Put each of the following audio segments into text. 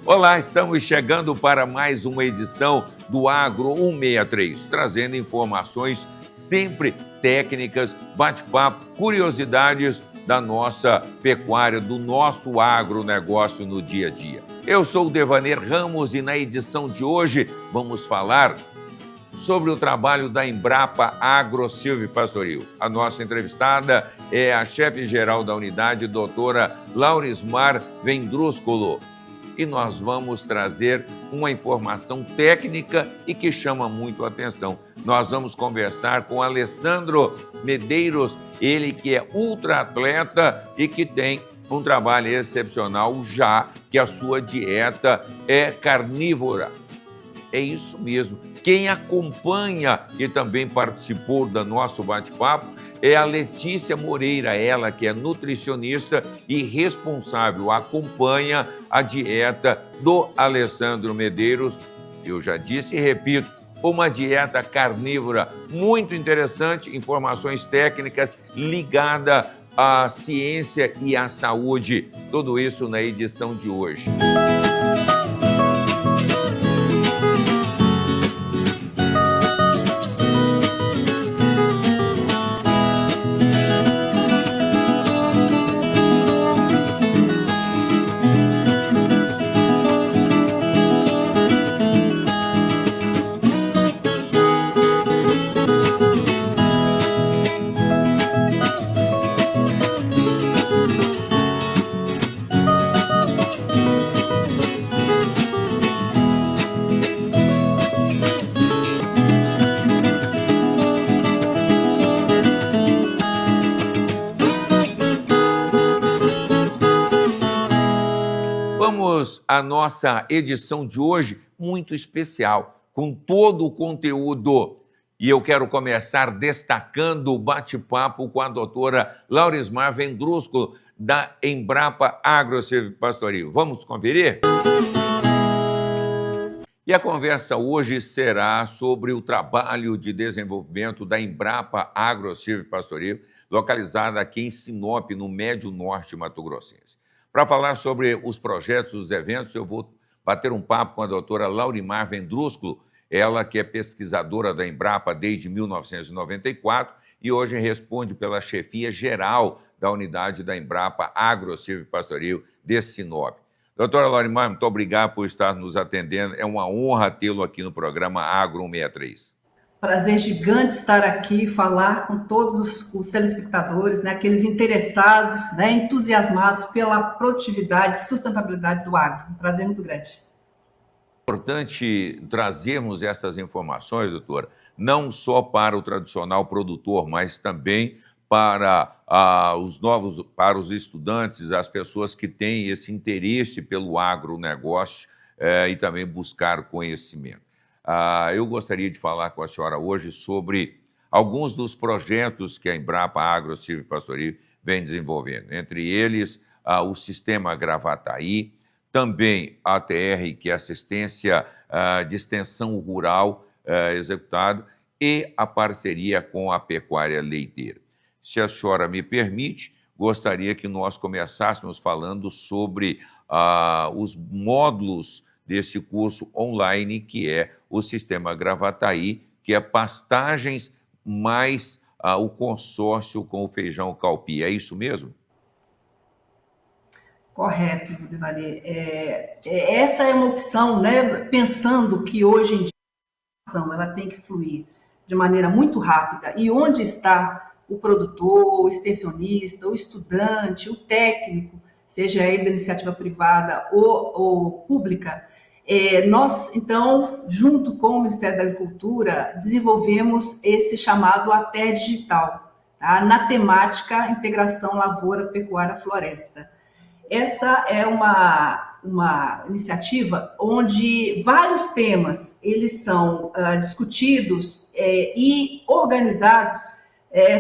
Olá, estamos chegando para mais uma edição do Agro 163, trazendo informações sempre técnicas, bate-papo, curiosidades da nossa pecuária, do nosso agronegócio no dia a dia. Eu sou o Devaner Ramos e na edição de hoje vamos falar sobre o trabalho da Embrapa Agro Silvopastoril. A nossa entrevistada é a chefe-geral da unidade, doutora Laurismar Vendrúsculo. E nós vamos trazer uma informação técnica e que chama muito a atenção. Nós vamos conversar com Alessandro Medeiros, ele que é ultra-atleta e que tem um trabalho excepcional, já que a sua dieta é carnívora. É isso mesmo. Quem acompanha e também participou do nosso bate-papo é a Letícia Moreira, ela que é nutricionista e responsável, acompanha a dieta do Alessandro Medeiros. Eu já disse e repito, uma dieta carnívora muito interessante, informações técnicas ligadas à ciência e à saúde. Tudo isso na edição de hoje. A nossa edição de hoje muito especial, com todo o conteúdo. E eu quero começar destacando o bate-papo com a doutora Laurismar Vendrúsculo, da Embrapa Agro Silvopastoril. Vamos conferir? E a conversa hoje será sobre o trabalho de desenvolvimento da Embrapa Agro Silvopastoril, localizada aqui em Sinop, no Médio Norte mato-grossense. Para falar sobre os projetos, os eventos, eu vou bater um papo com a doutora Laurismar Vendrúsculo, ela que é pesquisadora da Embrapa desde 1994 e hoje responde pela chefia geral da unidade da Embrapa Agro Silvopastoril de Sinop. Doutora Laurismar, muito obrigado por estar nos atendendo. É uma honra tê-lo aqui no programa Agro 163. Prazer gigante estar aqui e falar com todos os telespectadores, né, aqueles interessados, né, entusiasmados pela produtividade e sustentabilidade do agro. Um prazer muito grande. É importante trazermos essas informações, doutora, não só para o tradicional produtor, mas também para para os estudantes, as pessoas que têm esse interesse pelo agronegócio e também buscar conhecimento. Eu gostaria de falar com a senhora hoje sobre alguns dos projetos que a Embrapa Agro Silvopastoril vem desenvolvendo. Entre eles, o Sistema Gravataí, também a ATR, que é Assistência de Extensão Rural executado, e a parceria com a Pecuária Leiteira. Se a senhora me permite, gostaria que nós começássemos falando sobre os módulos desse curso online, que é o Sistema Gravataí, que é pastagens mais o consórcio com o feijão calpi. É isso mesmo? Correto, Devaner. Essa é uma opção, né? Pensando que hoje em dia a ação ela tem que fluir de maneira muito rápida. E onde está o produtor, o extensionista, o estudante, o técnico, seja ele da iniciativa privada ou pública, nós, então, junto com o Ministério da Agricultura, desenvolvemos esse chamado ATR Digital, tá? Na temática Integração Lavoura, Pecuária, Floresta. Essa é uma iniciativa onde vários temas eles são discutidos e organizados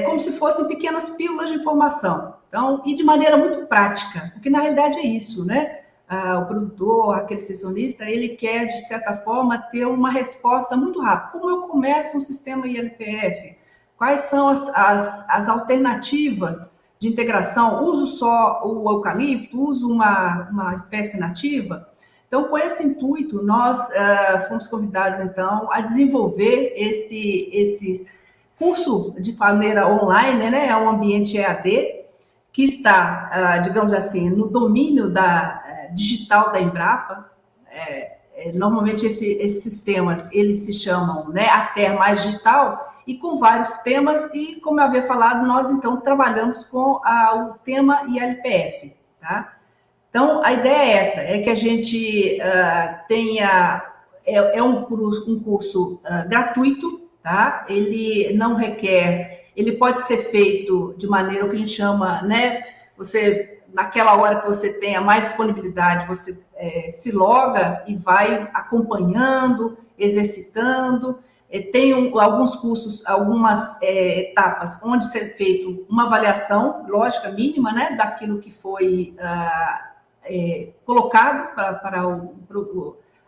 como se fossem pequenas pílulas de informação. Então, e de maneira muito prática, porque na realidade é isso, né? O produtor, aquele extensionista, ele quer, de certa forma, ter uma resposta muito rápida. Como eu começo um sistema ILPF? Quais são as alternativas de integração? Uso só o eucalipto? Uso uma espécie nativa? Então, com esse intuito, nós fomos convidados, então, a desenvolver esse curso de maneira online, né? É um ambiente EAD, que está, digamos assim, no domínio digital da Embrapa. Normalmente esses sistemas, eles se chamam, né, ATER mais digital, e com vários temas, e como eu havia falado, nós então trabalhamos com o tema ILPF, tá? Então, a ideia é essa, é que a gente tenha, um curso gratuito, tá? Ele não requer, ele pode ser feito de maneira, o que a gente chama, né? Você, naquela hora que você tenha mais disponibilidade, você se loga e vai acompanhando, exercitando. Tem alguns cursos, algumas etapas onde ser feito uma avaliação, lógica, mínima, né? Daquilo que foi colocado para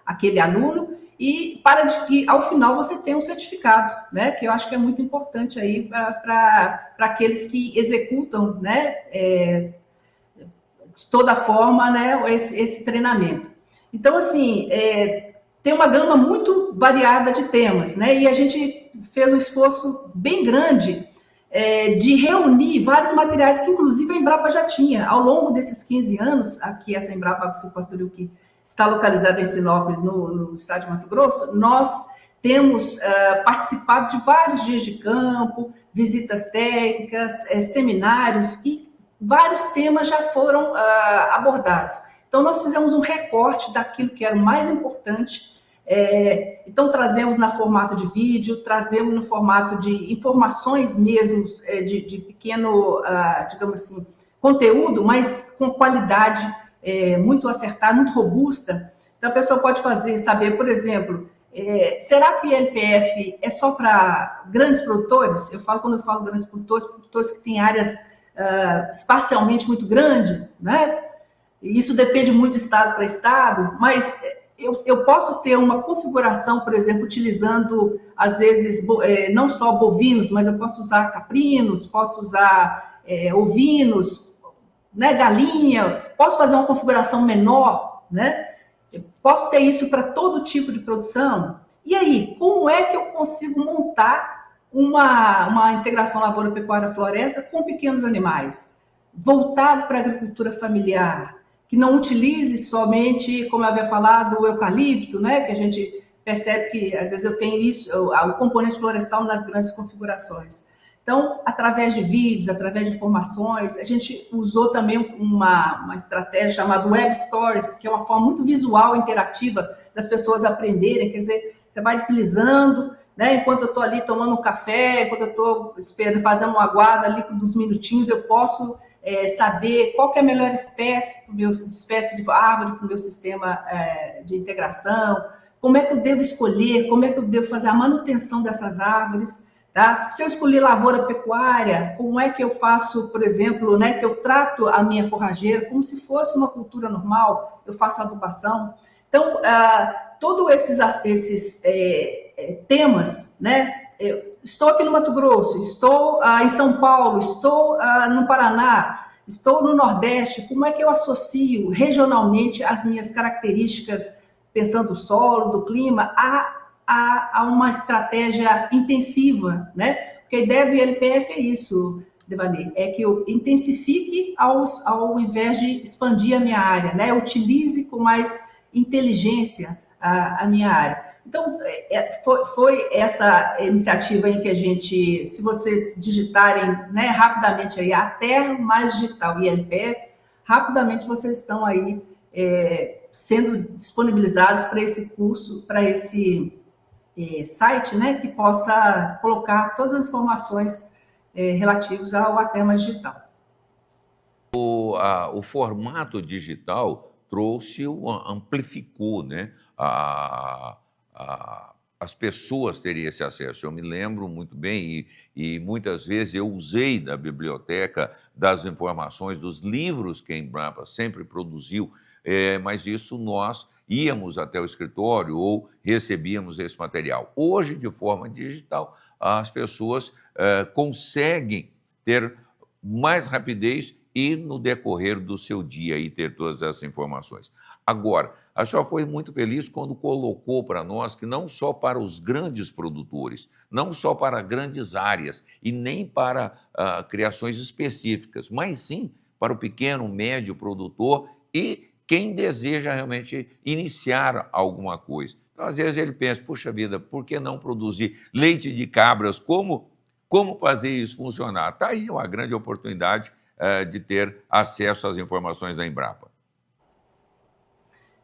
aquele aluno, e para que ao final você tenha um certificado, né? Que eu acho que é muito importante aí para aqueles que executam, né? De toda forma, né? Esse treinamento. Então, assim, tem uma gama muito variada de temas, né? E a gente fez um esforço bem grande de reunir vários materiais que, inclusive, a Embrapa já tinha. Ao longo desses 15 anos, aqui essa Embrapa Agro-Pastoril, que está localizada em Sinop, no estado de Mato Grosso, nós temos participado de vários dias de campo, visitas técnicas, seminários, e vários temas já foram abordados. Então, nós fizemos um recorte daquilo que era o mais importante. Então, trazemos no formato de vídeo, trazemos no formato de informações mesmo, de pequeno, digamos assim, conteúdo, mas com qualidade muito acertada, muito robusta. Então, a pessoa pode saber, por exemplo, será que o ILPF é só para grandes produtores? Quando eu falo grandes produtores que têm áreas espacialmente muito grandes, né? E isso depende muito de estado para estado, mas eu posso ter uma configuração, por exemplo, utilizando, às vezes, não só bovinos, mas eu posso usar caprinos, posso usar ovinos, né, galinha, posso fazer uma configuração menor, né? Eu posso ter isso para todo tipo de produção. E aí, como é que eu consigo montar uma integração lavoura-pecuária-floresta com pequenos animais, voltado para a agricultura familiar, que não utilize somente, como eu havia falado, o eucalipto, né? Que a gente percebe que, às vezes, eu tenho isso, o componente florestal nas grandes configurações. Então, através de vídeos, através de informações, a gente usou também uma estratégia chamada Web Stories, que é uma forma muito visual, interativa, das pessoas aprenderem. Quer dizer, você vai deslizando, né? Enquanto eu estou ali tomando um café, enquanto eu estou fazendo uma aguada ali por uns minutinhos, eu posso saber qual que é a melhor espécie de árvore para o meu sistema de integração, como é que eu devo escolher, como é que eu devo fazer a manutenção dessas árvores, tá? Se eu escolher lavoura pecuária, como é que eu faço, por exemplo, né, que eu trato a minha forrageira como se fosse uma cultura normal, eu faço adubação. Então, todos esses temas, né? Estou aqui no Mato Grosso, estou em São Paulo, estou no Paraná, estou no Nordeste, como é que eu associo regionalmente as minhas características, pensando no solo, do clima, a uma estratégia intensiva, né? Porque a ideia do ILPF é isso, Devanir, é que eu intensifique ao invés de expandir a minha área, né? Eu utilize com mais inteligência a minha área. Então, foi essa iniciativa em que a gente, se vocês digitarem, né, rapidamente aí, ATER mais digital ILPF, rapidamente vocês estão aí sendo disponibilizados para esse curso, para esse site, né, que possa colocar todas as informações relativas ao ATER mais digital. O formato digital amplificou, né, as pessoas terem esse acesso. Eu me lembro muito bem e muitas vezes eu usei da biblioteca, das informações, dos livros que a Embrapa sempre produziu, mas isso nós íamos até o escritório ou recebíamos esse material. Hoje, de forma digital, as pessoas conseguem ter mais rapidez e no decorrer do seu dia e ter todas essas informações. Agora, a senhora foi muito feliz quando colocou para nós que não só para os grandes produtores, não só para grandes áreas e nem para criações específicas, mas sim para o pequeno, médio produtor e quem deseja realmente iniciar alguma coisa. Então, às vezes ele pensa, puxa vida, por que não produzir leite de cabras? Como fazer isso funcionar? Está aí uma grande oportunidade de ter acesso às informações da Embrapa.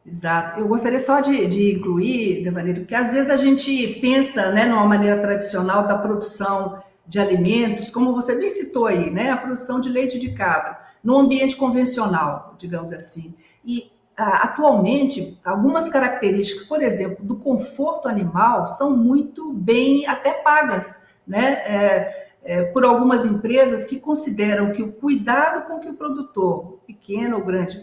Exato. Eu gostaria só de incluir, Devanir, porque às vezes a gente pensa, né, numa maneira tradicional da produção de alimentos, como você bem citou aí, né, a produção de leite de cabra, no ambiente convencional, digamos assim. E atualmente, algumas características, por exemplo, do conforto animal, são muito bem até pagas, né? Por algumas empresas que consideram que o cuidado com que o produtor, pequeno ou grande,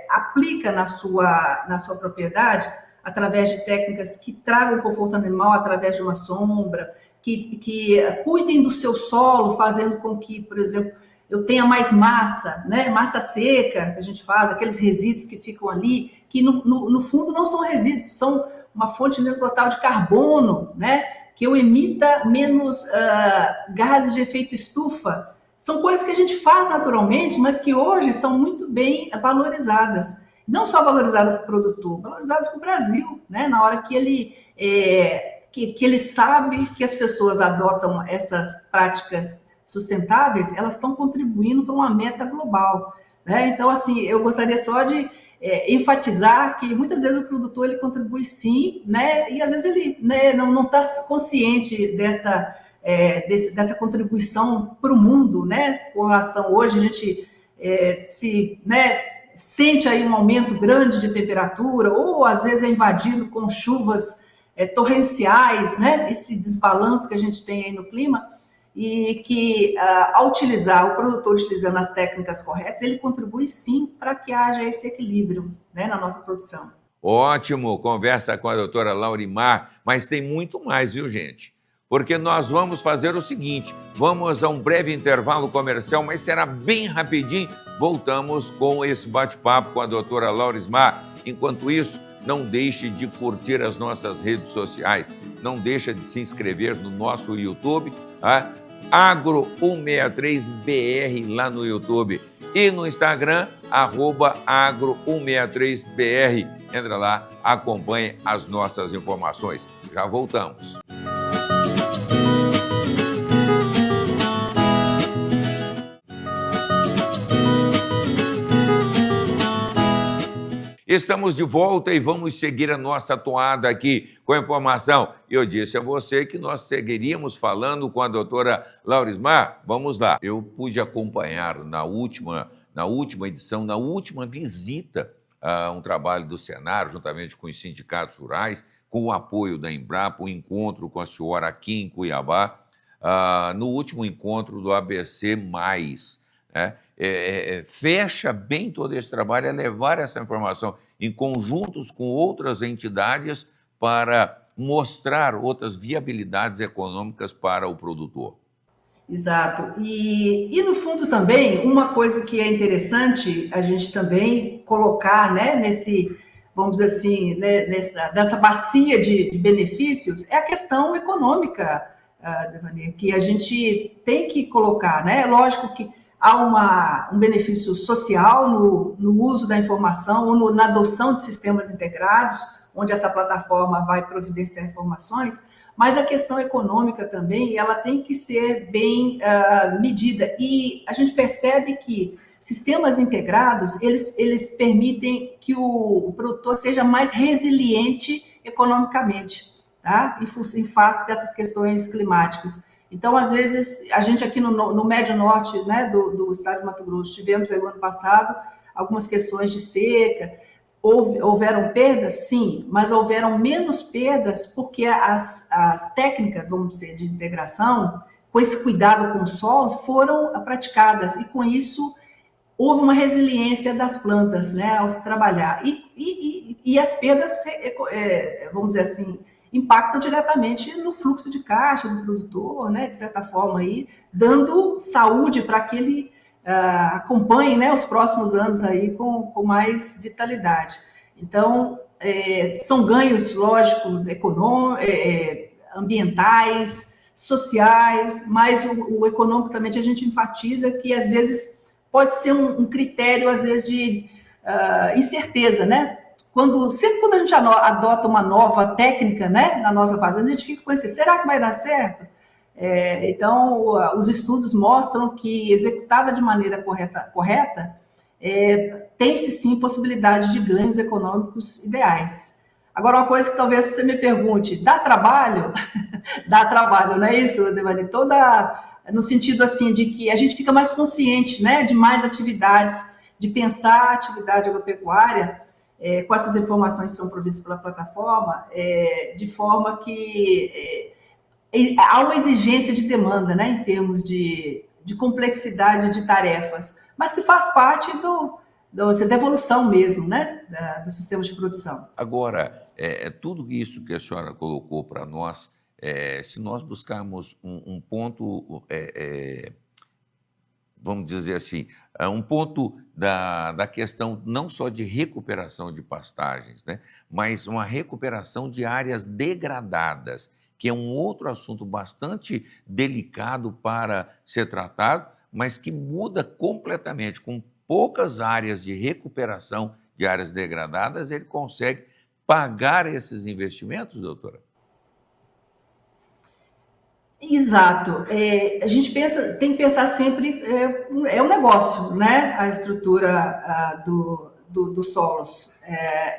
aplica na sua propriedade, através de técnicas que tragam conforto animal, através de uma sombra, que cuidem do seu solo, fazendo com que, por exemplo, eu tenha mais massa, né? Massa seca que a gente faz, aqueles resíduos que ficam ali, que no fundo não são resíduos, são uma fonte inesgotável de carbono, né? Que eu emita menos gases de efeito estufa. São coisas que a gente faz naturalmente, mas que hoje são muito bem valorizadas. Não só valorizadas para o produtor, valorizadas para o Brasil, né? Na hora que ele, que ele sabe que as pessoas adotam essas práticas sustentáveis, elas estão contribuindo para uma meta global, né? Então, assim, eu gostaria só de enfatizar que muitas vezes o produtor ele contribui sim, né? E às vezes ele, né, não está consciente dessa contribuição para o mundo, né? Com relação hoje a gente sente aí um aumento grande de temperatura ou às vezes é invadido com chuvas torrenciais, né? Esse desbalanço que a gente tem aí no clima. E que, ao utilizar, o produtor utilizando as técnicas corretas, ele contribui sim para que haja esse equilíbrio, né, na nossa produção. Ótimo, conversa com a doutora Laurimar, mas tem muito mais, viu, gente? Porque nós vamos fazer o seguinte, vamos a um breve intervalo comercial, mas será bem rapidinho, voltamos com esse bate-papo com a doutora Laurimar. Enquanto isso, não deixe de curtir as nossas redes sociais, não deixe de se inscrever no nosso YouTube, tá? Agro163BR lá no YouTube e no Instagram, @agro163BR. Entra lá, acompanhe as nossas informações. Já voltamos. Estamos de volta e vamos seguir a nossa toada aqui com a informação. Eu disse a você que nós seguiríamos falando com a doutora Laurimar. Vamos lá. Eu pude acompanhar na última edição, na última visita a um trabalho do Senar, juntamente com os sindicatos rurais, com o apoio da Embrapa, o encontro com a senhora aqui em Cuiabá, no último encontro do ABC+, né? Fecha bem todo esse trabalho, é levar essa informação em conjuntos com outras entidades para mostrar outras viabilidades econômicas para o produtor. Exato. E no fundo também, uma coisa que é interessante a gente também colocar, né, vamos dizer assim, né, nessa bacia de benefícios, é a questão econômica, Devanir, que a gente tem que colocar, né? Lógico que há um benefício social no uso da informação ou na adoção de sistemas integrados, onde essa plataforma vai providenciar informações, mas a questão econômica também, ela tem que ser bem medida. E a gente percebe que sistemas integrados, eles permitem que o produtor seja mais resiliente economicamente, tá? Em face dessas questões climáticas. Então, às vezes, a gente aqui no Médio Norte, né, do estado de Mato Grosso, tivemos aí no ano passado algumas questões de seca. Houveram perdas? Sim, mas houveram menos perdas porque as técnicas, vamos dizer, de integração, com esse cuidado com o solo, foram praticadas. E com isso, houve uma resiliência das plantas, né, ao se trabalhar. E as perdas, vamos dizer assim, impactam diretamente no fluxo de caixa do produtor, né, de certa forma, aí, dando saúde para que ele acompanhe, né, os próximos anos aí com mais vitalidade. Então, são ganhos, lógico, ambientais, sociais, mas o econômico também a gente enfatiza que, às vezes, pode ser um critério, às vezes, de incerteza, né? Sempre quando a gente adota uma nova técnica, né, na nossa fazenda, a gente fica com esse, será que vai dar certo? Então, os estudos mostram que, executada de maneira correta, tem-se sim possibilidade de ganhos econômicos ideais. Agora, uma coisa que talvez você me pergunte, dá trabalho? Dá trabalho, não é isso, Devani? No sentido assim de que a gente fica mais consciente, né, de mais atividades, de pensar a atividade agropecuária com essas informações que são providas pela plataforma, de forma que há uma exigência de demanda, né, em termos de complexidade de tarefas, mas que faz parte da evolução mesmo, né, do sistema de produção. Agora, tudo isso que a senhora colocou para nós, se nós buscarmos um ponto, vamos dizer assim, um ponto da questão não só de recuperação de pastagens, né, mas uma recuperação de áreas degradadas, que é um outro assunto bastante delicado para ser tratado, mas que muda completamente. Com poucas áreas de recuperação de áreas degradadas, ele consegue pagar esses investimentos, doutora? Exato. A gente tem que pensar sempre, um negócio, né? A estrutura dos solos,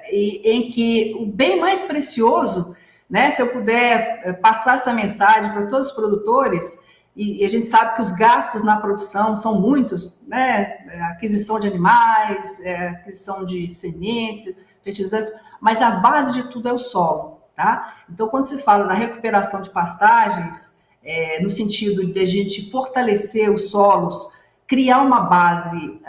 em que o bem mais precioso, né? Se eu puder passar essa mensagem para todos os produtores, e a gente sabe que os gastos na produção são muitos, né? Aquisição de animais, aquisição de sementes, fertilizantes, mas a base de tudo é o solo, tá? Então, quando se fala na recuperação de pastagens, no sentido de a gente fortalecer os solos, criar uma base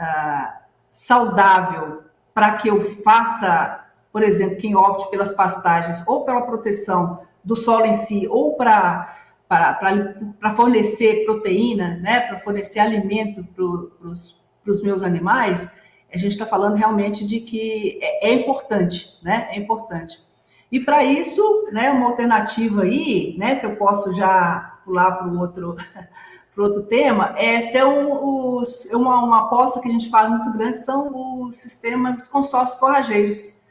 saudável para que eu faça, por exemplo, quem opte pelas pastagens ou pela proteção do solo em si, ou para fornecer proteína, né, para fornecer alimento para os meus animais, a gente está falando realmente de que é importante, né? É importante. E para isso, né, uma alternativa aí, né, se eu posso já pular para o outro tema, uma aposta que a gente faz muito grande são os sistemas dos consórcios forrageiros,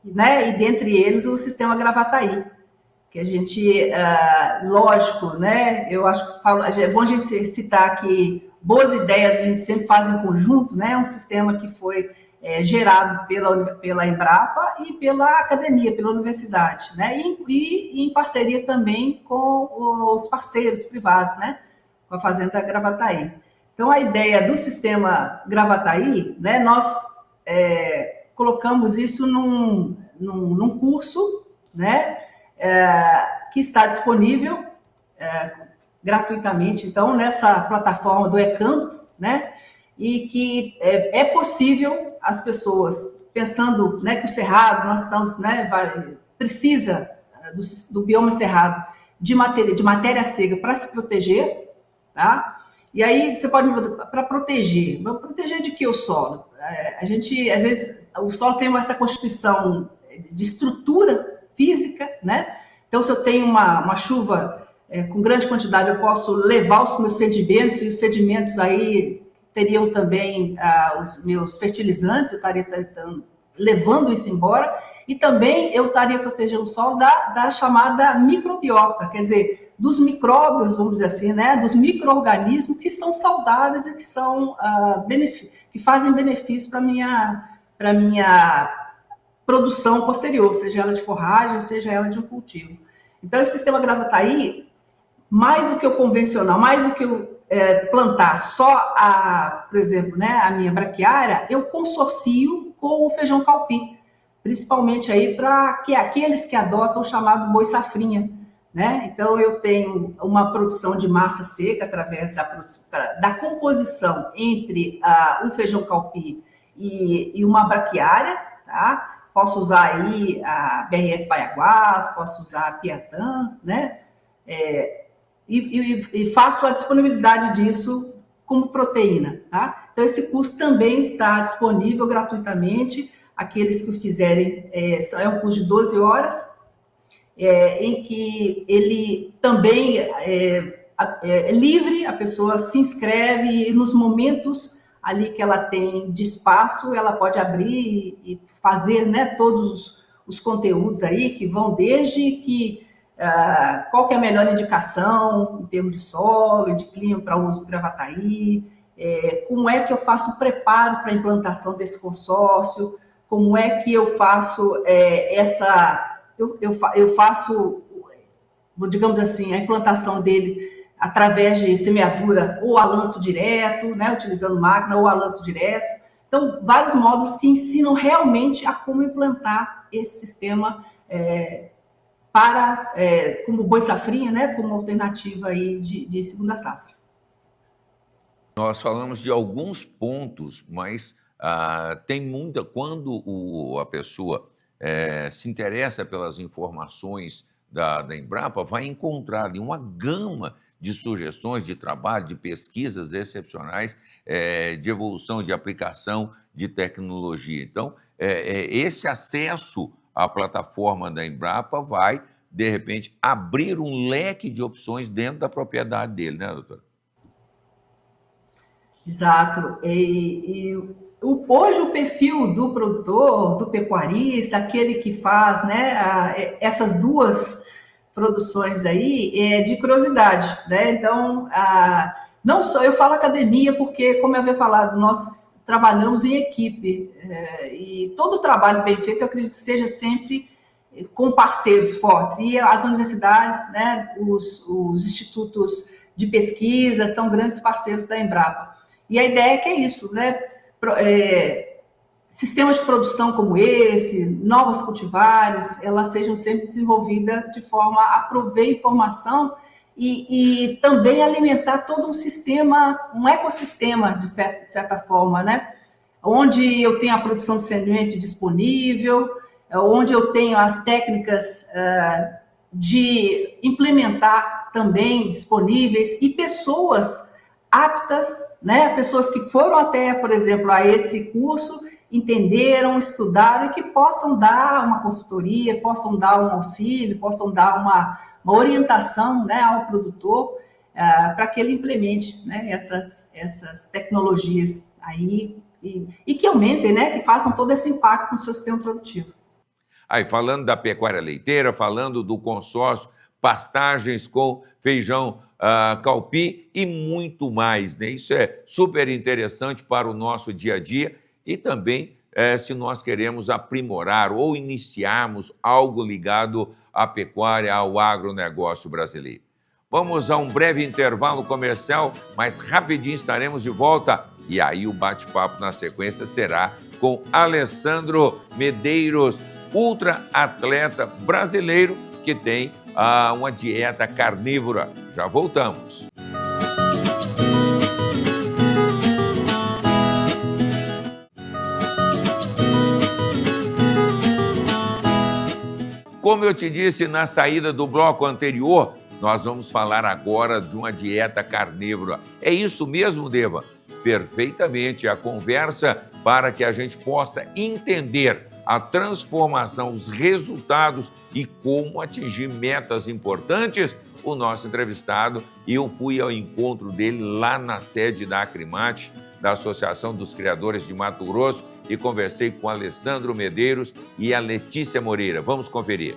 né, e dentre eles o sistema Gravataí, que a gente, lógico, né, eu acho que é bom a gente citar que boas ideias a gente sempre faz em conjunto, né, um sistema que foi gerado pela Embrapa e pela academia, pela universidade, né? E em parceria também com os parceiros privados, né? Com a Fazenda Gravataí. Então, a ideia do sistema Gravataí, né? Nós colocamos isso num curso, né? Que está disponível gratuitamente, então, nessa plataforma do eCampo, né? E que é possível as pessoas, pensando, né, que o cerrado, nós estamos, né, precisa do bioma cerrado de matéria seca para se proteger, tá? E aí você pode para proteger de que o solo? A gente, às vezes, o solo tem essa constituição de estrutura física, né? Então, se eu tenho uma chuva com grande quantidade, eu posso levar os meus sedimentos, e os sedimentos aí teriam também os meus fertilizantes, eu estaria levando isso embora, e também eu estaria protegendo o solo da chamada microbiota, quer dizer, dos micróbios, vamos dizer assim, né, dos micro-organismos que são saudáveis e que são que fazem benefício para minha produção posterior, seja ela de forragem, seja ela de um cultivo. Então, esse sistema Gravataí, mais do que o convencional, mais do que o plantar só, por exemplo, né, a minha braquiária, eu consorcio com o feijão calpi, principalmente aí para aqueles que adotam o chamado boi safrinha, né? Então, eu tenho uma produção de massa seca através da composição entre o feijão calpi e uma braquiária, tá? Posso usar aí a BRS Paiaguás, posso usar a Piatã, né? E faço a disponibilidade disso como proteína, tá? Então, esse curso também está disponível gratuitamente. aqueles que o fizerem, é um curso de 12 horas, em que ele também é livre, a pessoa se inscreve e nos momentos ali que ela tem de espaço, ela pode abrir e fazer, né, todos os conteúdos aí, que vão desde qual que é a melhor indicação em termos de solo, de clima para uso do Gravataí, como é que eu faço o preparo para a implantação desse consórcio, como é que eu faço eu faço, digamos assim, a implantação dele através de semeadura ou a lanço direto, né, utilizando máquina ou a lanço direto. Então, vários módulos que ensinam realmente a como implantar esse sistema como boi safrinha, né, como alternativa aí de segunda safra. Nós falamos de alguns pontos, mas tem muita. Quando a pessoa se interessa pelas informações da Embrapa, vai encontrar ali uma gama de sugestões de trabalho, de pesquisas excepcionais, de evolução, de aplicação de tecnologia. Então, esse acesso à plataforma da Embrapa vai, de repente, abrir um leque de opções dentro da propriedade dele, né, doutora? Exato. Hoje o perfil do produtor, do pecuarista, aquele que faz, né, essas duas produções aí, é de curiosidade, né? Então, não só eu falo academia porque, como eu havia falado, nós trabalhamos em equipe, e todo trabalho bem feito, eu acredito que seja sempre com parceiros fortes. E as universidades, né, os institutos de pesquisa são grandes parceiros da Embrapa. E a ideia é que é isso, né? Sistemas de produção como esse, novas cultivares, elas sejam sempre desenvolvidas de forma a prover informação e também alimentar todo um sistema, um ecossistema, de certa forma, né? Onde eu tenho a produção de semente disponível, onde eu tenho as técnicas de implementar também disponíveis e pessoas aptas, né? Pessoas que foram até, por exemplo, a esse curso, entenderam, estudaram e que possam dar uma consultoria, possam dar um auxílio, possam dar uma orientação, né, ao produtor para que ele implemente, né, essas tecnologias aí e que aumentem, né, que façam todo esse impacto no seu sistema produtivo. Aí, falando da pecuária leiteira, falando do consórcio, pastagens com feijão calpi e muito mais, né? Isso é super interessante para o nosso dia a dia e também se nós queremos aprimorar ou iniciarmos algo ligado à pecuária, ao agronegócio brasileiro. Vamos a um breve intervalo comercial, mas rapidinho estaremos de volta. E aí o bate-papo na sequência será com Alessandro Medeiros, ultra atleta brasileiro que tem uma dieta carnívora. Já voltamos. Como eu te disse na saída do bloco anterior, nós vamos falar agora de uma dieta carnívora. É isso mesmo, Deva? Perfeitamente. A conversa para que a gente possa entender a transformação, os resultados e como atingir metas importantes. O nosso entrevistado, eu fui ao encontro dele lá na sede da Acrimate, da Associação dos Criadores de Mato Grosso, e conversei com Alessandro Medeiros e a Letícia Moreira. Vamos conferir.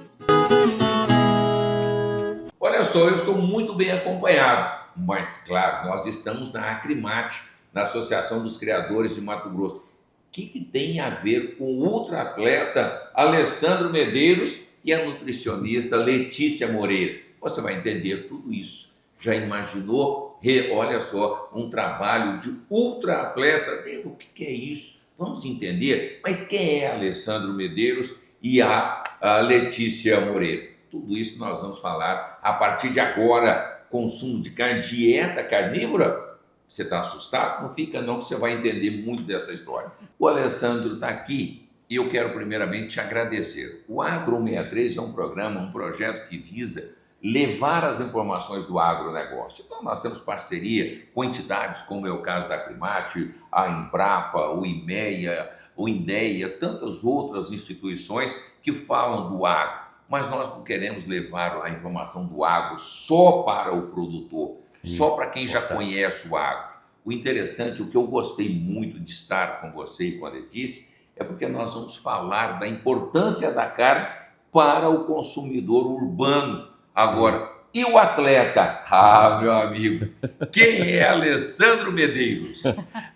Olha só, eu estou muito bem acompanhado, mas claro, nós estamos na Acrimate, na Associação dos Criadores de Mato Grosso. O que tem a ver com o ultraatleta Alessandro Medeiros e a nutricionista Letícia Moreira? Você vai entender tudo isso. Já imaginou? Olha só, um trabalho de ultraatleta. O que é isso? Vamos entender. Mas quem é Alessandro Medeiros e a Letícia Moreira? Tudo isso nós vamos falar a partir de agora. Consumo de carne, dieta carnívora? Você está assustado? Não fica não, que você vai entender muito dessa história. O Alessandro está aqui e eu quero primeiramente te agradecer. O Agro 163 é um programa, um projeto que visa levar as informações do agronegócio. Então nós temos parceria com entidades como é o caso da Acrimate, a Embrapa, o IMEA, o INDEA, tantas outras instituições que falam do agro. Mas nós não queremos levar a informação do agro só para o produtor, só para quem já conhece o agro. O interessante, o que eu gostei muito de estar com você e com a Letícia, é porque nós vamos falar da importância da carne para o consumidor urbano. Agora, e o atleta? Ah, meu amigo, quem é Alessandro Medeiros?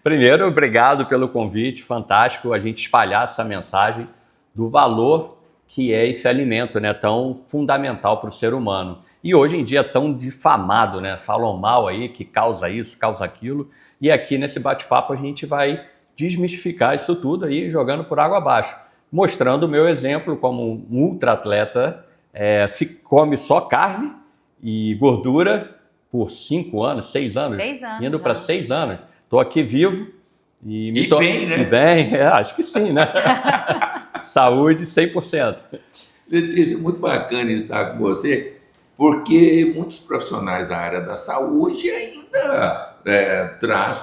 Primeiro, obrigado pelo convite, fantástico a gente espalhar essa mensagem do valor que é esse alimento, né, tão fundamental para o ser humano. E hoje em dia tão difamado, né? Falam mal aí que causa isso, causa aquilo. E aqui nesse bate-papo a gente vai desmistificar isso tudo aí, jogando por água abaixo. Mostrando o meu exemplo como um ultra-atleta, se come só carne e gordura por 5 anos, 6 anos. 6 anos. Indo para 6 anos. Estou aqui vivo e me bem, né? E bem, acho que sim, né? Saúde 100%. Letícia, muito bacana estar com você, porque muitos profissionais da área da saúde ainda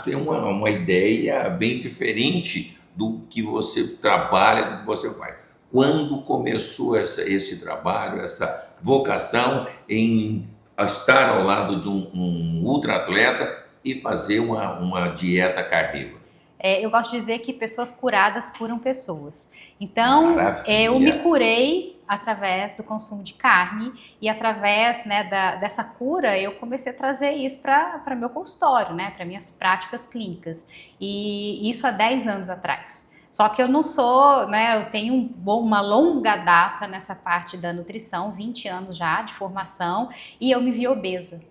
têm uma ideia bem diferente do que você trabalha, do que você faz. Quando começou esse trabalho, essa vocação em estar ao lado de um ultra-atleta e fazer uma dieta carnívora? Eu gosto de dizer que pessoas curadas curam pessoas. Então, Maravilha. eu me curei através do consumo de carne e através, né, dessa cura eu comecei a trazer isso para meu consultório, né, para minhas práticas clínicas. E isso há 10 anos atrás. Só que eu não sou, né, eu tenho uma longa data nessa parte da nutrição, 20 anos já de formação, e eu me vi obesa.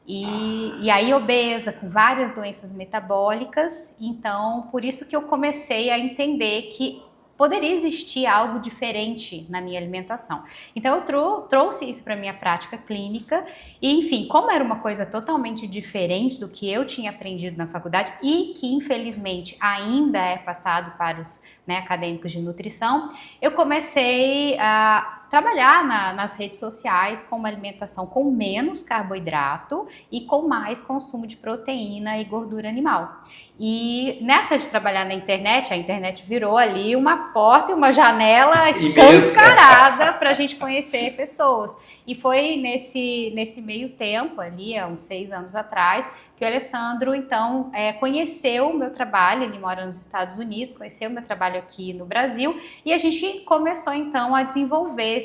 E aí obesa, com várias doenças metabólicas, então por isso que eu comecei a entender que poderia existir algo diferente na minha alimentação. Então eu trouxe isso para a minha prática clínica e, enfim, como era uma coisa totalmente diferente do que eu tinha aprendido na faculdade e que infelizmente ainda é passado para os, né, acadêmicos de nutrição, eu comecei a trabalhar nas redes sociais com uma alimentação com menos carboidrato e com mais consumo de proteína e gordura animal. E nessa de trabalhar na internet, a internet virou ali uma porta e uma janela escancarada para a gente conhecer pessoas. E foi nesse meio tempo, ali há uns 6 anos atrás, que o Alessandro, então, conheceu o meu trabalho. Ele mora nos Estados Unidos, conheceu o meu trabalho aqui no Brasil, e a gente começou, então, a desenvolver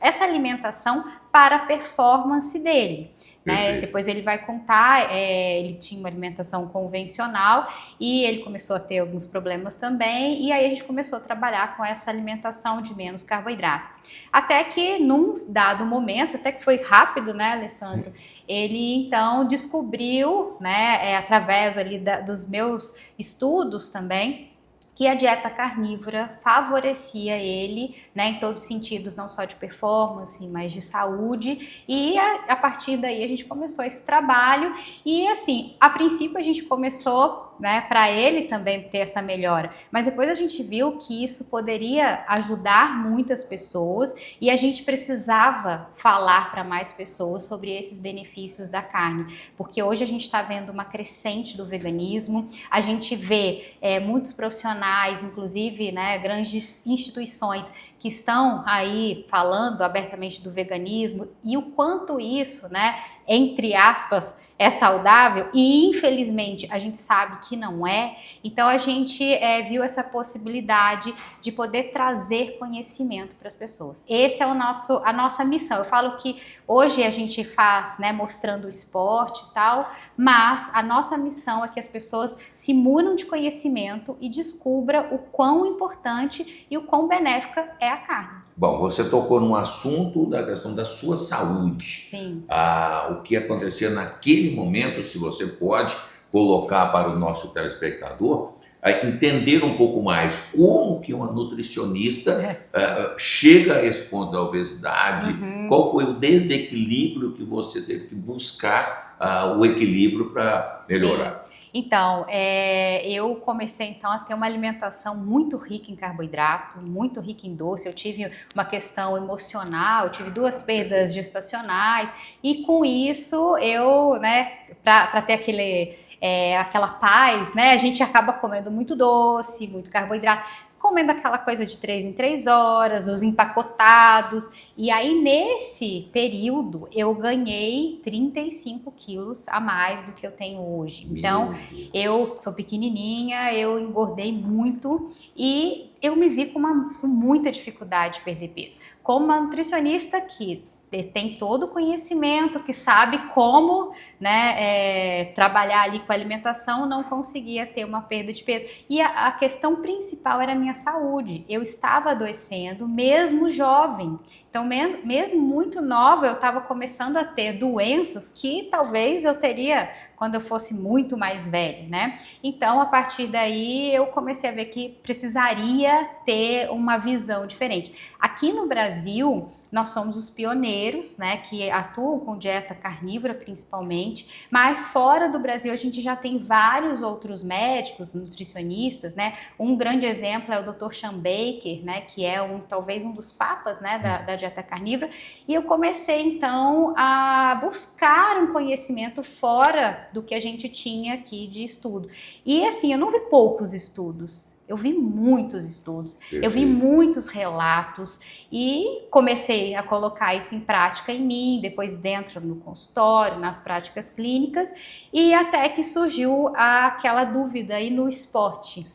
essa alimentação para a performance dele. Né? Depois ele vai contar, ele tinha uma alimentação convencional e ele começou a ter alguns problemas também, e aí a gente começou a trabalhar com essa alimentação de menos carboidrato. Até que num dado momento, até que foi rápido, né, Alessandro? Ele então descobriu, né, através ali dos meus estudos também, que a dieta carnívora favorecia ele, né, em todos os sentidos, não só de performance, mas de saúde, e a partir daí a gente começou esse trabalho, e assim, a princípio a gente começou, né, para ele também ter essa melhora, mas depois a gente viu que isso poderia ajudar muitas pessoas, e a gente precisava falar para mais pessoas sobre esses benefícios da carne, porque hoje a gente está vendo uma crescente do veganismo, a gente vê muitos profissionais, inclusive, né, grandes instituições que estão aí falando abertamente do veganismo e o quanto isso, né, entre aspas, é saudável, e infelizmente a gente sabe que não é. Então a gente viu essa possibilidade de poder trazer conhecimento para as pessoas. Esse é a nossa missão. Eu falo que hoje a gente faz, né, mostrando o esporte e tal, mas a nossa missão é que as pessoas se munam de conhecimento e descubram o quão importante e o quão benéfica é a carne. Bom, você tocou num assunto da questão da sua saúde. Sim. O que acontecia naquele momento, se você pode colocar para o nosso telespectador, entender um pouco mais como que uma nutricionista chega a esse ponto da obesidade, qual foi o desequilíbrio que você teve que buscar o equilíbrio para melhorar. Sim. Então, eu comecei então a ter uma alimentação muito rica em carboidrato, muito rica em doce. Eu tive uma questão emocional, eu tive 2 perdas gestacionais e com isso eu, né, para ter aquela paz, né? A gente acaba comendo muito doce, muito carboidrato, comendo aquela coisa de 3 em 3 horas, os empacotados. E aí, nesse período, eu ganhei 35 quilos a mais do que eu tenho hoje. Então, eu sou pequenininha, eu engordei muito e eu me vi com muita dificuldade de perder peso. Como uma nutricionista que tem todo o conhecimento, que sabe como, né, trabalhar ali com a alimentação, não conseguia ter uma perda de peso. E a questão principal era a minha saúde. Eu estava adoecendo, mesmo jovem. Então, mesmo muito nova, eu estava começando a ter doenças que talvez eu teria quando eu fosse muito mais velha, né? Então, a partir daí, eu comecei a ver que precisaria ter uma visão diferente. Aqui no Brasil, nós somos os pioneiros, né, que atuam com dieta carnívora principalmente, mas fora do Brasil a gente já tem vários outros médicos, nutricionistas, né? Um grande exemplo é o Dr. Shawn Baker, né, que é talvez um dos papas, né, da dieta carnívora, e eu comecei então a buscar um conhecimento fora do que a gente tinha aqui de estudo. E assim, eu não vi poucos estudos, eu vi muitos estudos, eu vi muitos relatos e comecei a colocar isso em prática em mim, depois dentro no consultório, nas práticas clínicas, e até que surgiu aquela dúvida aí no esporte.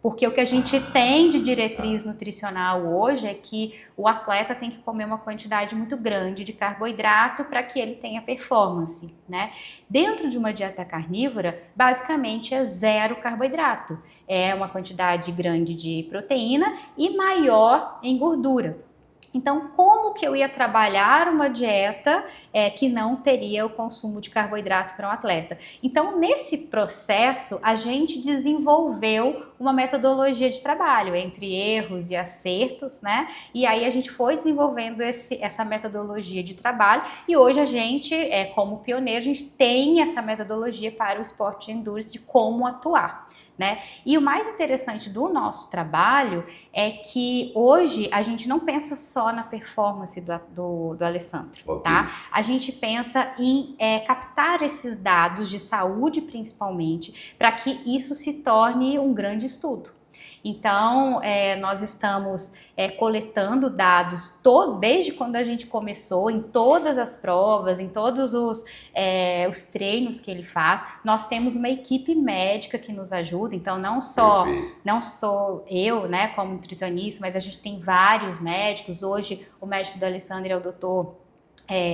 Porque o que a gente tem de diretriz nutricional hoje é que o atleta tem que comer uma quantidade muito grande de carboidrato para que ele tenha performance, né? Dentro de uma dieta carnívora, basicamente é 0 carboidrato. É uma quantidade grande de proteína e maior em gordura. Então, como que eu ia trabalhar uma dieta que não teria o consumo de carboidrato para um atleta? Então, nesse processo, a gente desenvolveu uma metodologia de trabalho entre erros e acertos, né? E aí a gente foi desenvolvendo essa metodologia de trabalho e hoje a gente, como pioneiro, a gente tem essa metodologia para o esporte de endurance de como atuar. Né? E o mais interessante do nosso trabalho é que hoje a gente não pensa só na performance do Alessandro, tá? A gente pensa em captar esses dados de saúde principalmente para que isso se torne um grande estudo. Então, nós estamos coletando dados desde quando a gente começou, em todas as provas, em todos os treinos que ele faz. Nós temos uma equipe médica que nos ajuda, então não sou eu, né, como nutricionista, mas a gente tem vários médicos. Hoje, o médico do Alessandro é o doutor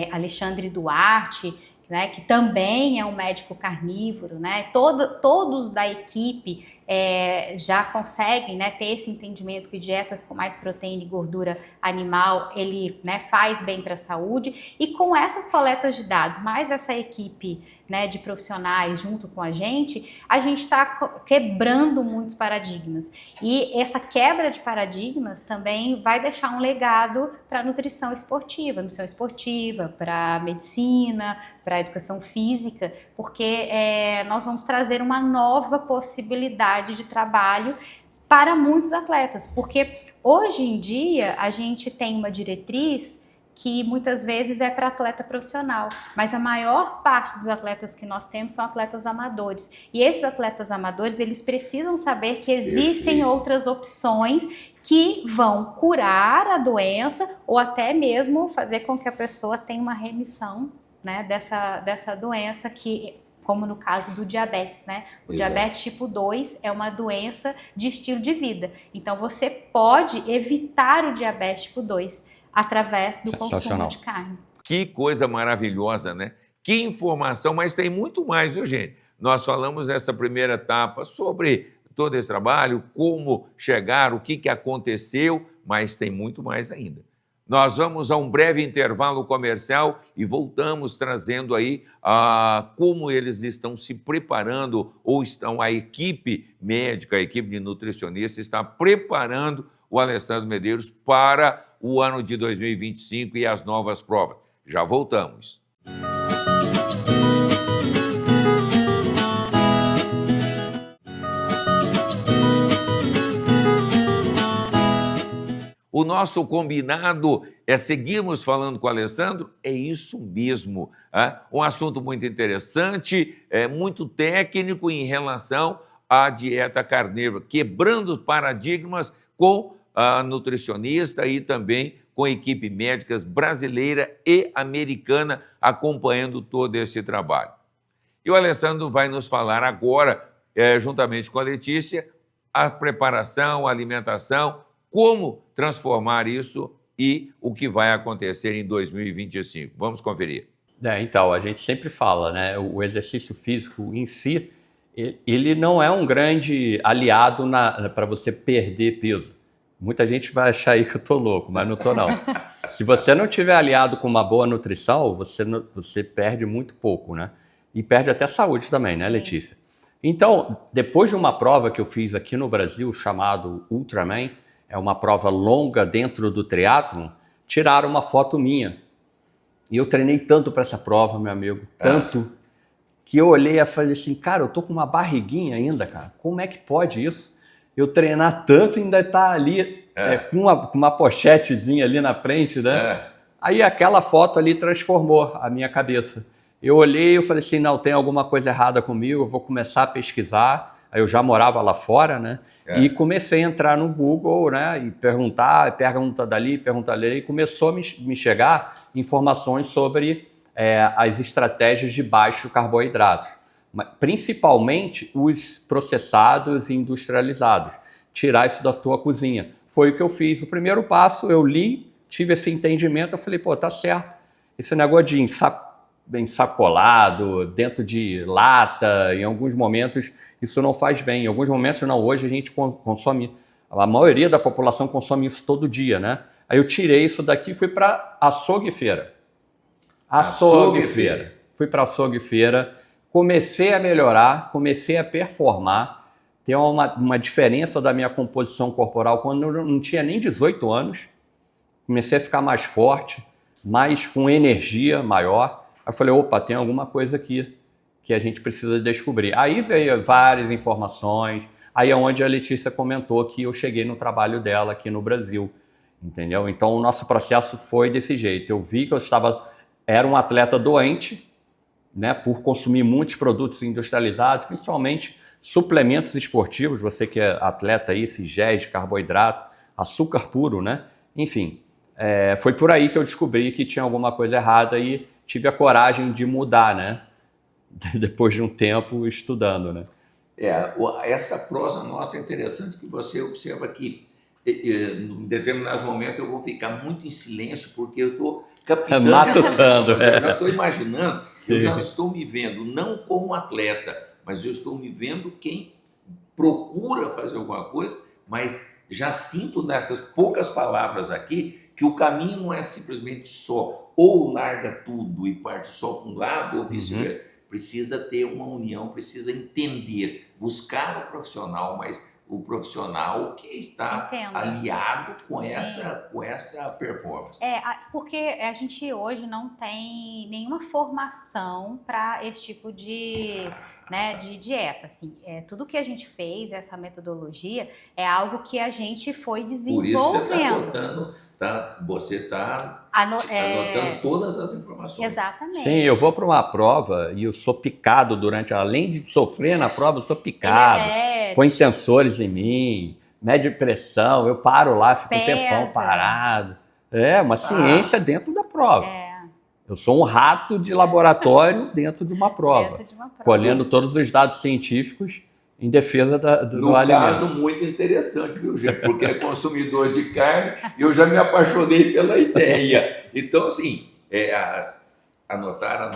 Alexandre Duarte, né, que também é um médico carnívoro, né? Todos da equipe já conseguem, né, ter esse entendimento que dietas com mais proteína e gordura animal, ele, né, faz bem para a saúde. E com essas coletas de dados, mais essa equipe, né, de profissionais junto com a gente está quebrando muitos paradigmas. E essa quebra de paradigmas também vai deixar um legado para a nutrição esportiva, para a medicina, para a educação física, porque nós vamos trazer uma nova possibilidade de trabalho para muitos atletas, porque hoje em dia a gente tem uma diretriz que muitas vezes é para atleta profissional, mas a maior parte dos atletas que nós temos são atletas amadores, e esses atletas amadores, eles precisam saber que existem outras opções que vão curar a doença ou até mesmo fazer com que a pessoa tenha uma remissão, né, dessa doença que, como no caso do diabetes, né? O diabetes tipo 2 é uma doença de estilo de vida. Então, você pode evitar o diabetes tipo 2 através do consumo de carne. Que coisa maravilhosa, né? Que informação, mas tem muito mais, viu, gente? Nós falamos nessa primeira etapa sobre todo esse trabalho, como chegar, o que aconteceu, mas tem muito mais ainda. Nós vamos a um breve intervalo comercial e voltamos trazendo aí como eles estão se preparando, ou a equipe médica, a equipe de nutricionistas está preparando o Alessandro Medeiros para o ano de 2025 e as novas provas. Já voltamos. O nosso combinado é seguirmos falando com o Alessandro? É isso mesmo. Um assunto muito interessante, muito técnico em relação à dieta carnívora, quebrando paradigmas com a nutricionista e também com a equipe médicas brasileira e americana acompanhando todo esse trabalho. E o Alessandro vai nos falar agora, juntamente com a Letícia, a preparação, a alimentação, como transformar isso e o que vai acontecer em 2025. Vamos conferir. Então, a gente sempre fala, né? O exercício físico em si, ele não é um grande aliado para você perder peso. Muita gente vai achar aí que eu tô louco, mas não tô não. Se você não tiver aliado com uma boa nutrição, você perde muito pouco, né? E perde até saúde também, né, Letícia? Então, depois de uma prova que eu fiz aqui no Brasil, chamado Ultraman, é uma prova longa dentro do triatlon, tiraram uma foto minha. E eu treinei tanto para essa prova, meu amigo, tanto, que eu olhei e falei assim, cara, eu tô com uma barriguinha ainda, cara. Como é que pode isso? Eu treinar tanto e ainda tá ali com uma pochetezinha ali na frente, né? Aí aquela foto ali transformou a minha cabeça. Eu olhei e falei assim, não, tem alguma coisa errada comigo, eu vou começar a pesquisar. Aí eu já morava lá fora, né? E comecei a entrar no Google, né? E pergunta dali, pergunta ali, e começou a me chegar informações sobre as estratégias de baixo carboidrato. Principalmente os processados e industrializados. Tirar isso da tua cozinha. Foi o que eu fiz. O primeiro passo, eu li, tive esse entendimento, eu falei, pô, tá certo. Esse negócio de ensacolado, dentro de lata, em alguns momentos isso não faz bem. Em alguns momentos não, hoje a gente consome, a maioria da população consome isso todo dia, né? Aí eu tirei isso daqui e fui para açougue e feira. Fui para açougue e feira, comecei a melhorar, comecei a performar, ter uma diferença da minha composição corporal quando eu não tinha nem 18 anos, comecei a ficar mais forte, mais com energia maior. Aí eu falei, opa, tem alguma coisa aqui que a gente precisa descobrir. Aí veio várias informações, aí é onde a Letícia comentou que eu cheguei no trabalho dela aqui no Brasil, entendeu? Então o nosso processo foi desse jeito. Eu vi que era um atleta doente, né, por consumir muitos produtos industrializados, principalmente suplementos esportivos, você que é atleta aí, esses géis de carboidrato, açúcar puro, né? Enfim, foi por aí que eu descobri que tinha alguma coisa errada e tive a coragem de mudar, né? Depois de um tempo estudando, né? Essa prosa nossa é interessante, que você observa que em determinados momentos eu vou ficar muito em silêncio, porque eu estou captando. Matutando. Eu já estou imaginando, eu já estou me vendo, não como atleta, mas eu estou me vendo quem procura fazer alguma coisa, mas já sinto nessas poucas palavras aqui que o caminho não é simplesmente só ou larga tudo e parte só para um lado ou vice-versa. Precisa ter uma união, precisa entender, buscar o profissional, mas o profissional que está aliado com essa performance. Porque a gente hoje não tem nenhuma formação para esse tipo de dieta. Assim, tudo que a gente fez, essa metodologia, é algo que a gente foi desenvolvendo. Você está anotando todas as informações. Exatamente. Sim, eu vou para uma prova e eu sou picado além de sofrer na prova, eu sou picado. Põe sensores em mim, mede pressão, eu paro lá, fico um tempão parado. É uma ciência dentro da prova. Eu sou um rato de laboratório dentro de uma prova, colhendo todos os dados científicos em defesa do alimento. No caso, muito interessante, viu, gente? Porque é consumidor de carne e eu já me apaixonei pela ideia. Então, assim, anotar,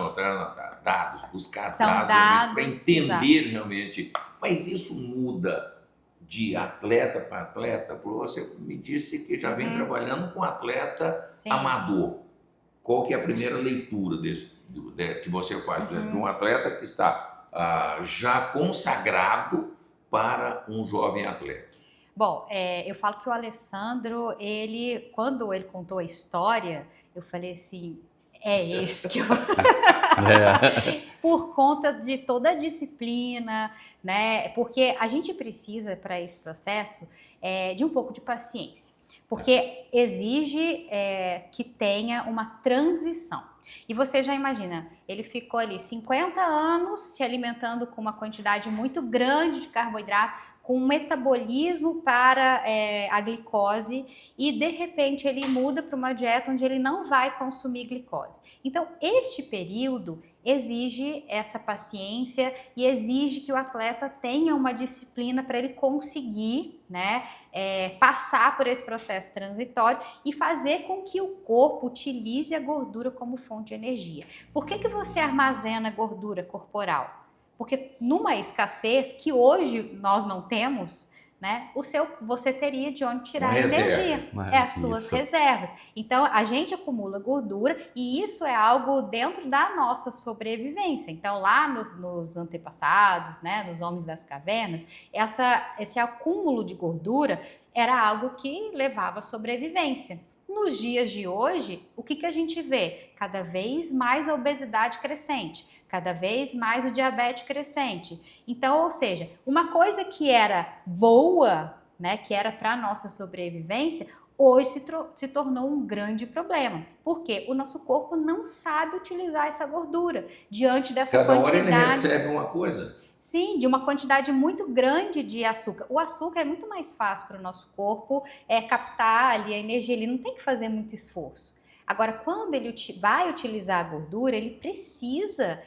dados, buscar dados para entender realmente. Mas isso muda de atleta para atleta? Você me disse que já vem trabalhando com atleta amador. Qual que é a primeira leitura que você faz? De um atleta que está já consagrado para um jovem atleta? Bom, eu falo que o Alessandro, quando ele contou a história, eu falei assim, é esse que eu... Por conta de toda a disciplina, né? Porque a gente precisa, para esse processo, de um pouco de paciência, porque exige que tenha uma transição. E você já imagina, ele ficou ali 50 anos se alimentando com uma quantidade muito grande de carboidrato, com um metabolismo para a glicose, e de repente ele muda para uma dieta onde ele não vai consumir glicose. Então, este período exige essa paciência e exige que o atleta tenha uma disciplina para ele conseguir, né, passar por esse processo transitório e fazer com que o corpo utilize a gordura como fonte de energia. Por que você armazena gordura corporal? Porque numa escassez que hoje nós não temos, né, você teria de onde tirar energia, as suas reservas. Então, a gente acumula gordura e isso é algo dentro da nossa sobrevivência. Então, lá nos antepassados, né, nos homens das cavernas, esse acúmulo de gordura era algo que levava à sobrevivência. Nos dias de hoje, o que a gente vê? Cada vez mais a obesidade crescente, cada vez mais o diabetes crescente. Então, ou seja, uma coisa que era boa, né, que era para a nossa sobrevivência, hoje se tornou um grande problema. Porque o nosso corpo não sabe utilizar essa gordura diante dessa quantidade. Cada hora ele recebe uma coisa. Sim, de uma quantidade muito grande de açúcar. O açúcar é muito mais fácil para o nosso corpo captar ali a energia, ele não tem que fazer muito esforço. Agora, quando ele vai utilizar a gordura, ele precisa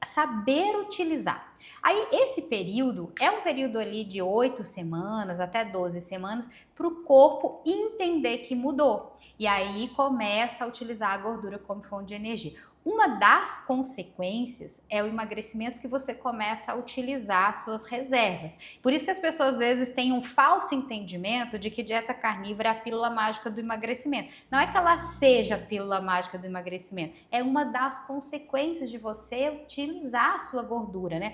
saber utilizar. Aí, esse período é um período ali de 8 semanas até 12 semanas para o corpo entender que mudou. E aí começa a utilizar a gordura como fonte de energia. Uma das consequências é o emagrecimento, que você começa a utilizar as suas reservas. Por isso que as pessoas às vezes têm um falso entendimento de que dieta carnívora é a pílula mágica do emagrecimento. Não é que ela seja a pílula mágica do emagrecimento, é uma das consequências de você utilizar a sua gordura, né?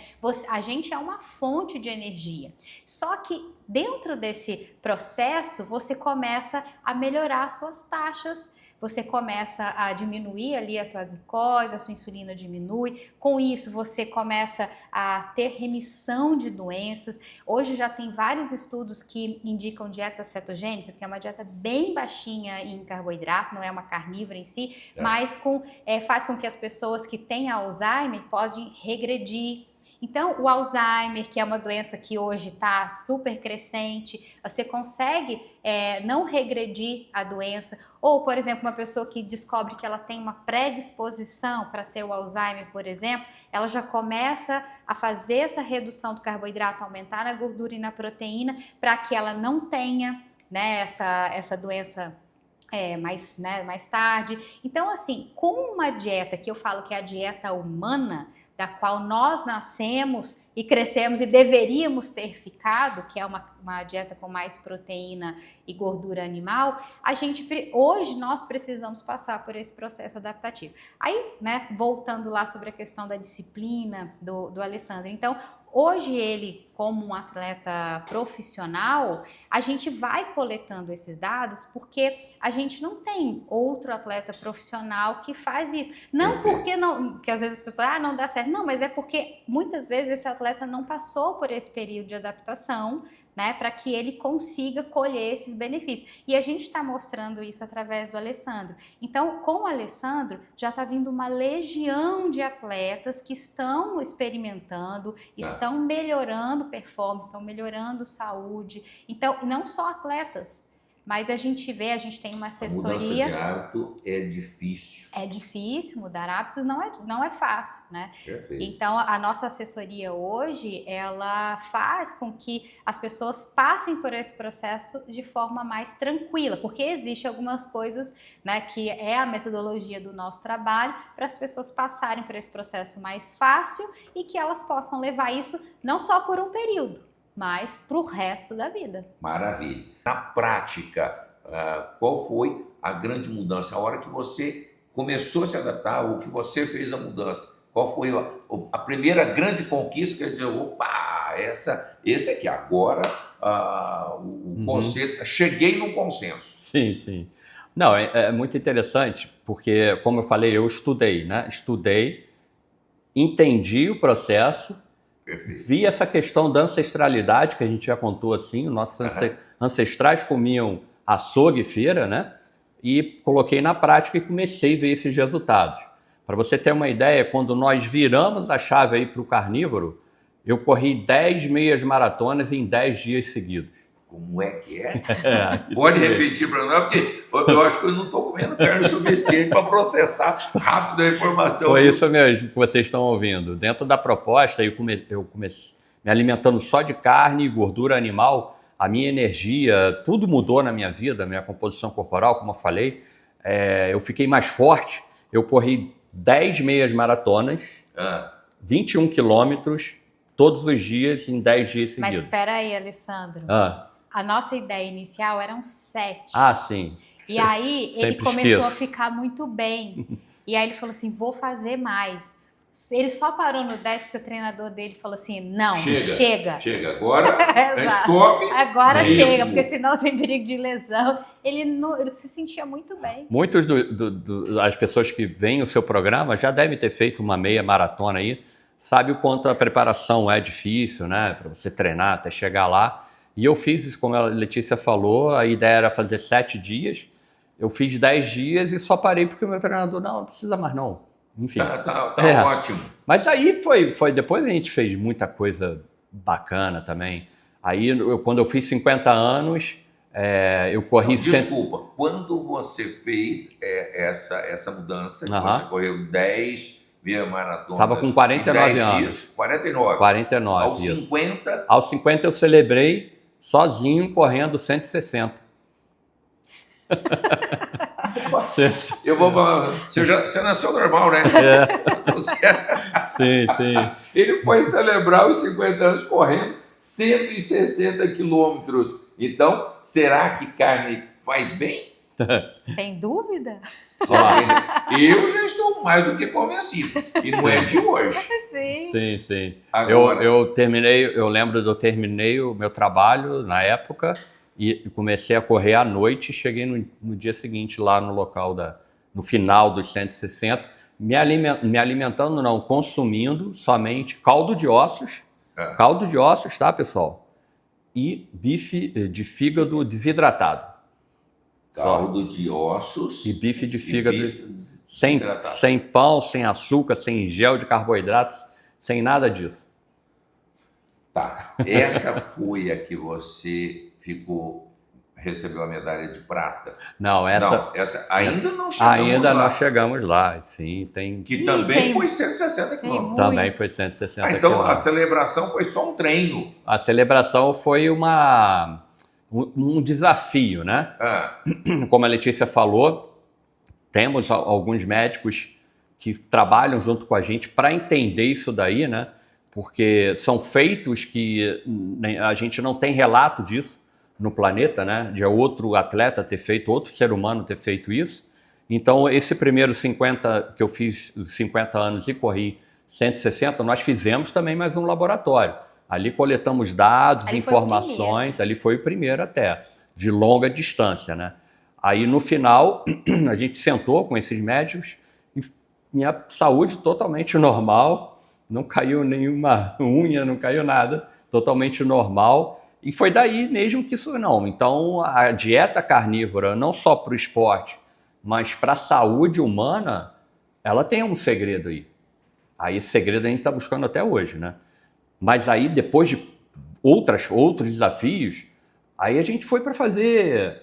A gente é uma fonte de energia. Só que dentro desse processo, você começa a melhorar as suas taxas, você começa a diminuir ali a tua glicose, a sua insulina diminui. Com isso, você começa a ter remissão de doenças. Hoje já tem vários estudos que indicam dietas cetogênicas, que é uma dieta bem baixinha em carboidrato, não é uma carnívora em si, mas faz com que as pessoas que têm Alzheimer podem regredir. Então, o Alzheimer, que é uma doença que hoje está super crescente, você consegue não regredir a doença. Ou, por exemplo, uma pessoa que descobre que ela tem uma predisposição para ter o Alzheimer, por exemplo, ela já começa a fazer essa redução do carboidrato, aumentar na gordura e na proteína, para que ela não tenha, né, essa doença mais tarde. Então, assim, com uma dieta que eu falo que é a dieta humana, da qual nós nascemos e crescemos e deveríamos ter ficado, que é uma dieta com mais proteína e gordura animal, hoje nós precisamos passar por esse processo adaptativo. Aí, né, voltando lá sobre a questão da disciplina do Alessandro, então, hoje ele, como um atleta profissional, a gente vai coletando esses dados porque a gente não tem outro atleta profissional que faz isso. Não porque às vezes as pessoas, não dá certo. Não, mas é porque muitas vezes esse atleta não passou por esse período de adaptação, né, para que ele consiga colher esses benefícios. E a gente está mostrando isso através do Alessandro. Então, com o Alessandro, já está vindo uma legião de atletas que estão experimentando, estão melhorando performance, estão melhorando saúde. Então, não só atletas, mas a gente tem uma assessoria. A mudança de hábito é difícil. É difícil, mudar hábitos não é fácil, né? Perfeito. Então, a nossa assessoria hoje, ela faz com que as pessoas passem por esse processo de forma mais tranquila, porque existe algumas coisas, né, que é a metodologia do nosso trabalho, para as pessoas passarem por esse processo mais fácil e que elas possam levar isso não só por um período, mas para o resto da vida. Maravilha. Na prática, qual foi a grande mudança? A hora que você começou a se adaptar, ou que você fez a mudança, qual foi a primeira grande conquista? Quer dizer, opa, esse aqui, agora o conceito, cheguei no consenso. Sim, sim. Não, é muito interessante, porque, como eu falei, eu estudei, né? Entendi o processo Perfeito. Vi essa questão da ancestralidade, que a gente já contou assim, nossos ancestrais comiam açougue e feira, né? E coloquei na prática e comecei a ver esses resultados. Para você ter uma ideia, quando nós viramos a chave aí para o carnívoro, eu corri 10 meias maratonas em 10 dias seguidos. Como é que é? Pode repetir para nós, porque eu acho que eu não estou comendo carne suficiente para processar rápido a informação. Foi isso mesmo que vocês estão ouvindo. Dentro da proposta, eu comecei me alimentando só de carne e gordura animal. A minha energia, tudo mudou na minha vida, minha composição corporal, como eu falei. Eu fiquei mais forte. Eu corri 10 meias maratonas, 21 quilômetros, todos os dias, em 10 dias seguidos. Mas espera aí, Alessandro. A nossa ideia inicial eram 7. Sim. E aí ele Sempre começou a ficar muito bem. E aí ele falou assim, vou fazer mais. Ele só parou no 10 porque o treinador dele falou assim, não, chega. Chega, agora stop. Agora chega, porque senão tem perigo de lesão. Ele se sentia muito bem. Muitas das pessoas que veem o seu programa já devem ter feito uma meia maratona aí, sabe o quanto a preparação é difícil, né? Para você treinar até chegar lá. E eu fiz isso, como a Letícia falou, a ideia era fazer 7 dias. Eu fiz 10 dias e só parei porque o meu treinador, não precisa mais não. Enfim. Tá ótimo. Mas aí foi, depois a gente fez muita coisa bacana também. Aí, quando eu fiz 50 anos, eu corri... Desculpa, quando você fez essa mudança, que você correu 10 via maratona... Estava com 49 anos. Dias, 49. 49, Aos 50... Aos 50 eu celebrei sozinho, correndo 160. Eu vou falar, você nasceu normal, né? Sim. Ele foi celebrar os 50 anos correndo 160 quilômetros. Então, será que carne faz bem? Tem dúvida? Eu já estou mais do que convencido. E não é de hoje. Sim. Agora... eu lembro de eu terminei o meu trabalho na época e comecei a correr à noite e cheguei no dia seguinte lá no local, no final dos 160, me alimentando não, consumindo somente caldo de ossos, tá, pessoal? E bife de fígado desidratado. Caldo de ossos e bife de fígado sem pão, sem açúcar, sem gel de carboidratos, sem nada disso. Tá. Essa foi a que você recebeu a medalha de prata? Não, essa ainda não chegamos ainda lá. Não chegamos lá. Sim, tem. Que também foi 160 quilômetros. Também foi 160 então quilômetros. A celebração foi só um treino. A celebração foi um desafio, né? Como a Letícia falou, temos alguns médicos que trabalham junto com a gente para entender isso daí, né? Porque são feitos que a gente não tem relato disso no planeta, né? De outro atleta ter feito, outro ser humano ter feito isso. Então, esse primeiro 50 que eu fiz, os 50 anos e corri 160, nós fizemos também mais um laboratório. Ali coletamos dados, informações, ali foi o primeiro até, de longa distância, né? Aí no final, a gente sentou com esses médicos e minha saúde totalmente normal, não caiu nenhuma unha, não caiu nada, totalmente normal. E foi daí mesmo que isso não. Então a dieta carnívora, não só para o esporte, mas para a saúde humana, ela tem um segredo aí. Aí esse segredo a gente está buscando até hoje, né? Mas aí, depois de outros desafios, aí a gente foi para fazer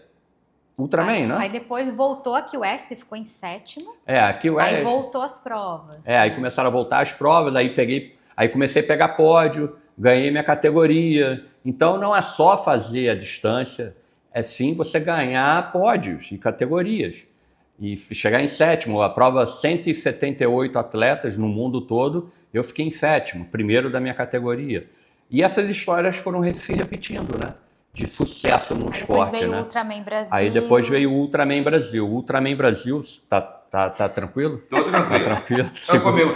Ultraman, né? Aí depois voltou aqui o S, ficou em 7º. Aqui o S. Aí voltou as provas. Aí começaram a voltar as provas, aí comecei a pegar pódio, ganhei minha categoria. Então não é só fazer a distância, é sim você ganhar pódios e categorias. E chegar em 7º, a prova 178 atletas no mundo todo, eu fiquei em 7º, primeiro da minha categoria. E essas histórias foram se repetindo, né? De sucesso no esporte, veio né? O Ultraman Brasil. Aí depois veio o Ultraman Brasil. O Ultraman Brasil, tá tranquilo? Tô tranquilo. Tá tranquilo? Tá comigo.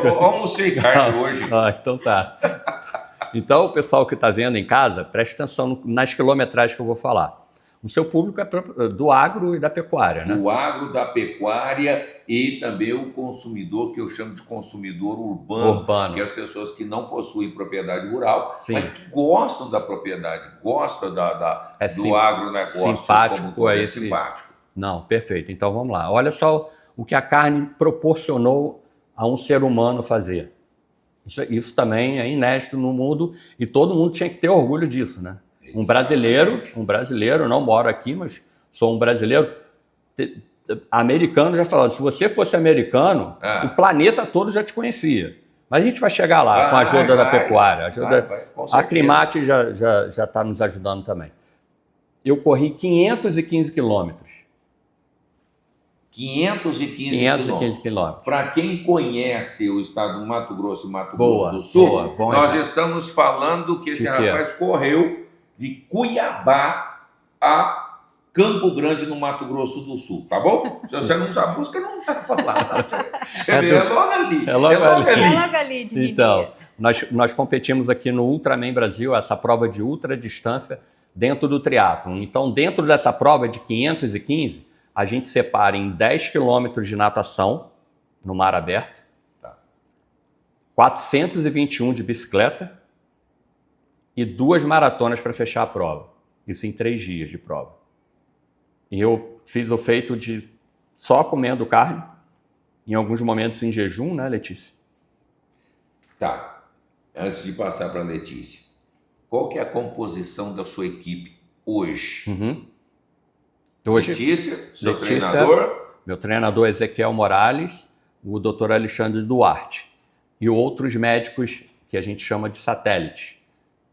Eu almocei carne hoje. Então tá. Então, o pessoal que está vendo em casa, preste atenção nas quilometragens que eu vou falar. O seu público é do agro e da pecuária, né? Do agro, da pecuária e também o consumidor, que eu chamo de consumidor urbano. Que é as pessoas que não possuem propriedade rural, Sim. mas que gostam da propriedade, gostam do agronegócio. Simpático é simpático. Não, perfeito. Então vamos lá. Olha só o que a carne proporcionou a um ser humano fazer. Isso também é inédito no mundo e todo mundo tinha que ter orgulho disso, né? Um brasileiro, não moro aqui, mas sou um brasileiro. Americano já falou, se você fosse americano, o planeta todo já te conhecia. Mas a gente vai chegar lá com a ajuda da pecuária. A Climate já está nos ajudando também. Eu corri 515 quilômetros. 515 quilômetros. Para quem conhece o estado do Mato Grosso e Mato Grosso do Sul, nós estamos falando que esse rapaz correu de Cuiabá a Campo Grande, no Mato Grosso do Sul, tá bom? Se você não sabe, busca, não vai falar. Tá? Você vê, é logo ali. É logo ali de Mineiro. Então, nós competimos aqui no Ultraman Brasil, essa prova de ultradistância dentro do triatlon. Então, dentro dessa prova de 515, a gente separa em 10 quilômetros de natação no mar aberto, 421 de bicicleta e 2 maratonas para fechar a prova. Isso em 3 dias de prova. E eu fiz o feito de só comendo carne, em alguns momentos em jejum, né, Letícia? Tá. Antes de passar para a Letícia, qual que é a composição da sua equipe hoje? Hoje, Letícia, seu treinador? Meu treinador é Ezequiel Morales, o Dr. Alexandre Duarte e outros médicos que a gente chama de satélites,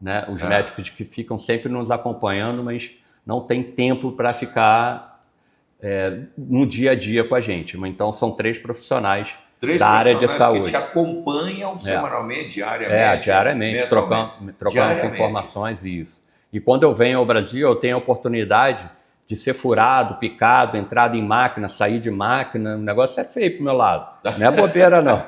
né? Os médicos que ficam sempre nos acompanhando, mas não tem tempo para ficar no dia a dia com a gente. Então, são 3 profissionais da área de saúde. Que te acompanham semanalmente, diariamente? Diariamente, trocando informações e isso. E quando eu venho ao Brasil, eu tenho a oportunidade de ser furado, picado, entrada em máquina, sair de máquina. O negócio é feio pro meu lado. Não é bobeira, não.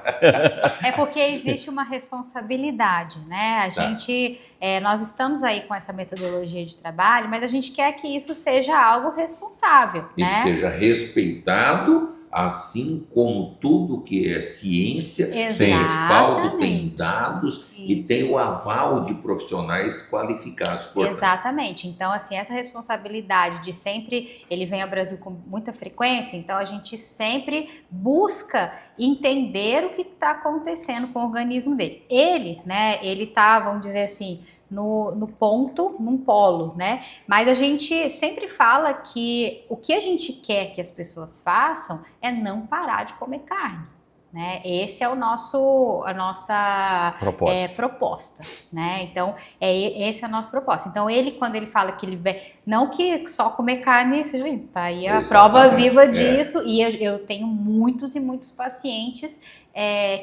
É porque existe uma responsabilidade, né? A gente, nós estamos aí com essa metodologia de trabalho, mas a gente quer que isso seja algo responsável, e né? que seja respeitado, assim como tudo que é ciência, tem respaldo, tem dados e tem o aval de profissionais qualificados. Portanto. Exatamente. Então, assim, essa responsabilidade de sempre, ele vem ao Brasil com muita frequência, então a gente sempre busca entender o que está acontecendo com o organismo dele. Ele, né, ele tá, vamos dizer assim, num polo, né? Mas a gente sempre fala que o que a gente quer que as pessoas façam é não parar de comer carne, né? Esse é a nossa proposta, né? Então, essa é a nossa proposta. Então, quando ele fala que ele não que só comer carne seja limpo, tá aí a prova viva disso, e eu tenho muitos e muitos pacientes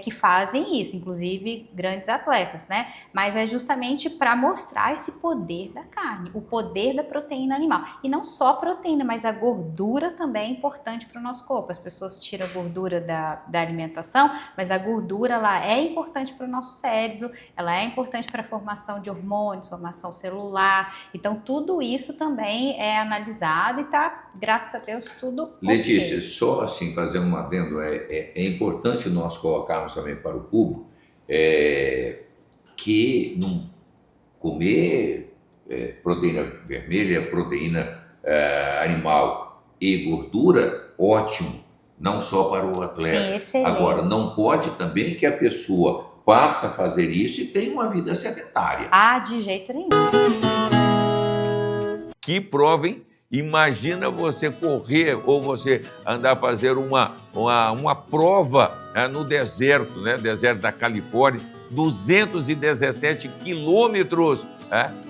que fazem isso, inclusive grandes atletas, né? Mas é justamente para mostrar esse poder da carne, o poder da proteína animal. E não só a proteína, mas a gordura também é importante para o nosso corpo. As pessoas tiram a gordura da alimentação, mas a gordura ela é importante para o nosso cérebro, ela é importante para a formação de hormônios, formação celular. Então, tudo isso também é analisado e tá, graças a Deus, tudo Letícia, só assim, fazendo um adendo, é importante nós colocarmos também para o público que não comer proteína vermelha, proteína animal e gordura, ótimo, não só para o atleta. Sim, agora, não pode também que a pessoa passe a fazer isso e tenha uma vida sedentária. De jeito nenhum. Que prova, hein? Imagina você correr ou você andar fazer uma prova no deserto, né? Deserto da Califórnia, 217 quilômetros,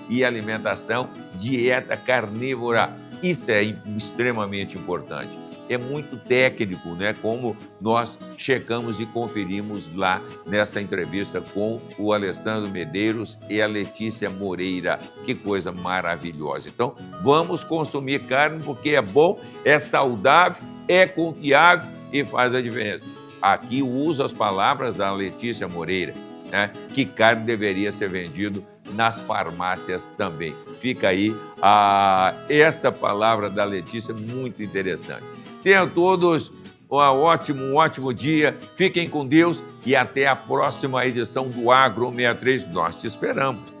e alimentação, dieta carnívora. Isso é extremamente importante. É muito técnico, né? Como nós checamos e conferimos lá nessa entrevista com o Alessandro Medeiros e a Letícia Moreira. Que coisa maravilhosa. Então, vamos consumir carne porque é bom, é saudável, é confiável e faz a diferença. Aqui uso as palavras da Letícia Moreira, né? Que carne deveria ser vendido nas farmácias também. Fica aí essa palavra da Letícia, muito interessante. Tenham todos um ótimo dia, fiquem com Deus e até a próxima edição do Agro 63. Nós te esperamos.